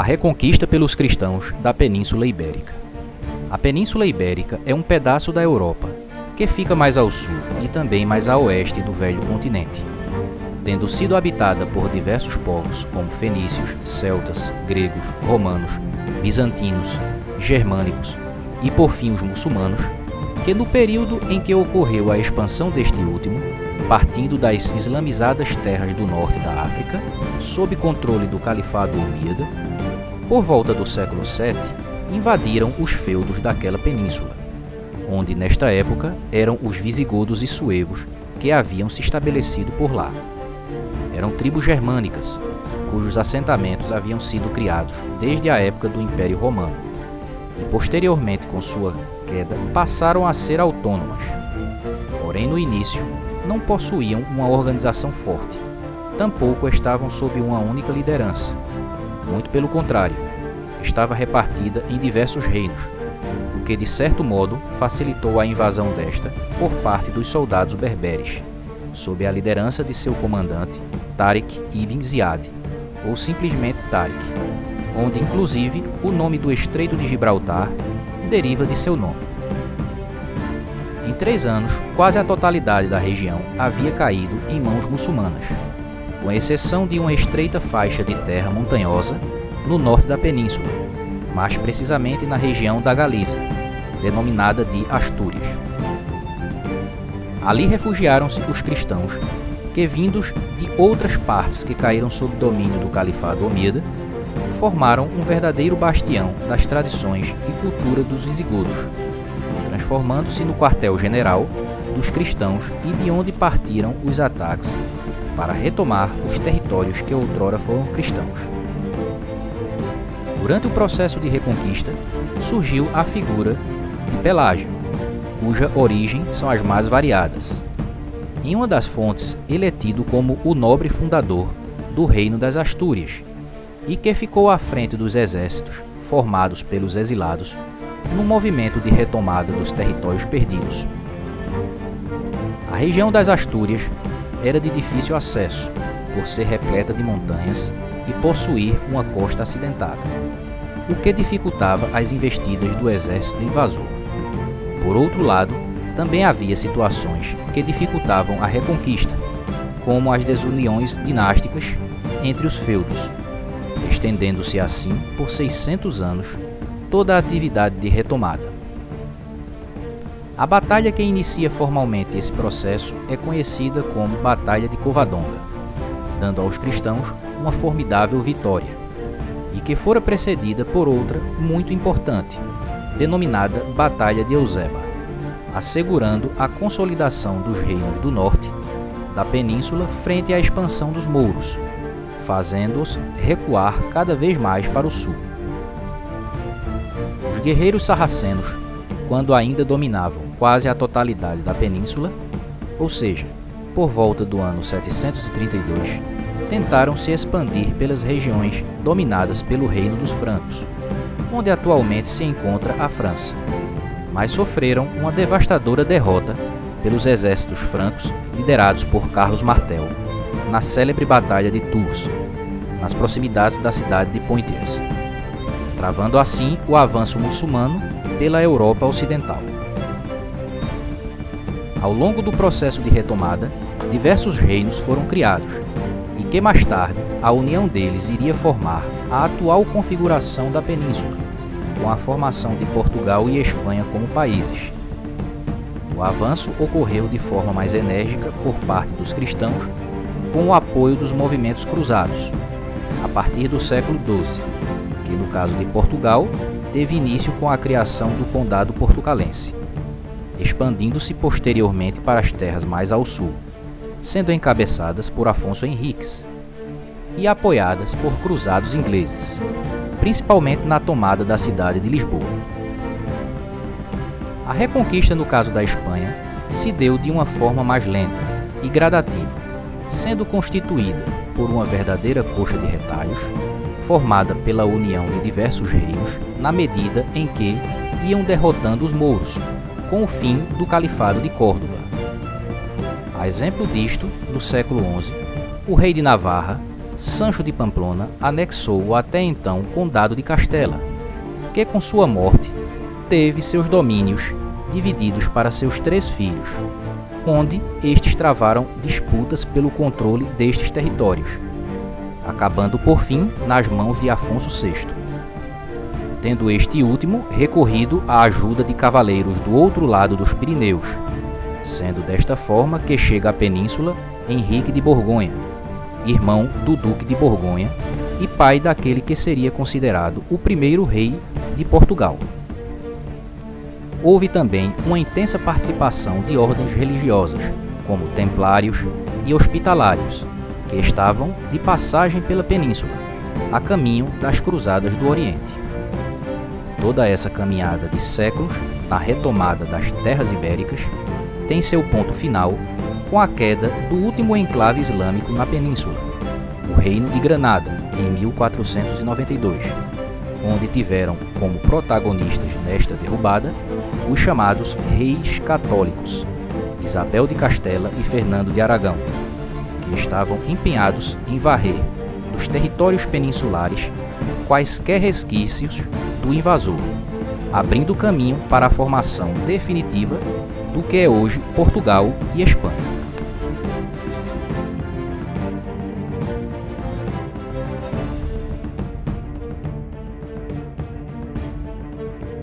A reconquista pelos cristãos da Península Ibérica. A Península Ibérica é um pedaço da Europa que fica mais ao sul e também mais a oeste do velho continente, tendo sido habitada por diversos povos como fenícios, celtas, gregos, romanos, bizantinos, germânicos e por fim os muçulmanos, que no período em que ocorreu a expansão deste último, partindo das islamizadas terras do norte da África, sob controle do Califado Omíada, por volta do século VII, invadiram os feudos daquela península, onde nesta época eram os visigodos e suevos que haviam se estabelecido por lá. Eram tribos germânicas, cujos assentamentos haviam sido criados desde a época do Império Romano, e posteriormente, com sua queda, passaram a ser autônomas. Porém, no início, não possuíam uma organização forte, tampouco estavam sob uma única liderança. Muito pelo contrário, estava repartida em diversos reinos, o que de certo modo facilitou a invasão desta por parte dos soldados berberes, sob a liderança de seu comandante Tariq ibn Ziyad, ou simplesmente Tariq, onde inclusive o nome do Estreito de Gibraltar deriva de seu nome. Em 3 anos, quase a totalidade da região havia caído em mãos muçulmanas, com exceção de uma estreita faixa de terra montanhosa no norte da península, mais precisamente na região da Galícia, denominada de Astúrias. Ali refugiaram-se os cristãos, que vindos de outras partes que caíram sob domínio do Califado Omíada, formaram um verdadeiro bastião das tradições e cultura dos visigodos, transformando-se no quartel-general dos cristãos e de onde partiram os ataques para retomar os territórios que outrora foram cristãos. Durante o processo de reconquista, surgiu a figura de Pelágio, cuja origem são as mais variadas. Em uma das fontes, ele é tido como o nobre fundador do Reino das Astúrias e que ficou à frente dos exércitos formados pelos exilados no movimento de retomada dos territórios perdidos. A região das Astúrias era de difícil acesso, por ser repleta de montanhas e possuir uma costa acidentada, o que dificultava as investidas do exército invasor. Por outro lado, também havia situações que dificultavam a reconquista, como as desuniões dinásticas entre os feudos, estendendo-se assim por 600 anos toda a atividade de retomada. A batalha que inicia formalmente esse processo é conhecida como Batalha de Covadonga, dando aos cristãos uma formidável vitória, e que fora precedida por outra muito importante, denominada Batalha de Euseba, assegurando a consolidação dos reinos do norte da península frente à expansão dos mouros, fazendo-os recuar cada vez mais para o sul. Os guerreiros sarracenos, quando ainda dominavam quase a totalidade da península, ou seja, por volta do ano 732, tentaram se expandir pelas regiões dominadas pelo Reino dos Francos, onde atualmente se encontra a França, mas sofreram uma devastadora derrota pelos exércitos francos liderados por Carlos Martel na célebre Batalha de Tours, nas proximidades da cidade de Poitiers, travando assim o avanço muçulmano pela Europa Ocidental. Ao longo do processo de retomada, diversos reinos foram criados, e que mais tarde a união deles iria formar a atual configuração da península, com a formação de Portugal e Espanha como países. O avanço ocorreu de forma mais enérgica por parte dos cristãos, com o apoio dos movimentos cruzados, a partir do século XII, que no caso de Portugal, teve início com a criação do Condado Portucalense, expandindo-se posteriormente para as terras mais ao sul, sendo encabeçadas por Afonso Henriques e apoiadas por cruzados ingleses, principalmente na tomada da cidade de Lisboa. A reconquista no caso da Espanha se deu de uma forma mais lenta e gradativa, sendo constituída por uma verdadeira coxa de retalhos, formada pela união de diversos reinos na medida em que iam derrotando os mouros, com o fim do Califado de Córdoba. A exemplo disto, no século XI, o rei de Navarra, Sancho de Pamplona anexou o até então Condado de Castela, que com sua morte teve seus domínios divididos para seus 3 filhos, onde estes travaram disputas pelo controle destes territórios, acabando por fim nas mãos de Afonso VI, tendo este último recorrido à ajuda de cavaleiros do outro lado dos Pirineus, sendo desta forma que chega à península Henrique de Borgonha, irmão do Duque de Borgonha e pai daquele que seria considerado o primeiro rei de Portugal. Houve também uma intensa participação de ordens religiosas, como templários e hospitalários, que estavam de passagem pela península, a caminho das cruzadas do Oriente. Toda essa caminhada de séculos na retomada das terras ibéricas tem seu ponto final com a queda do último enclave islâmico na península, o Reino de Granada, em 1492, onde tiveram como protagonistas nesta derrubada os chamados reis católicos, Isabel de Castela e Fernando de Aragão, que estavam empenhados em varrer dos territórios peninsulares quaisquer resquícios do invasor, abrindo caminho para a formação definitiva do que é hoje Portugal e Espanha.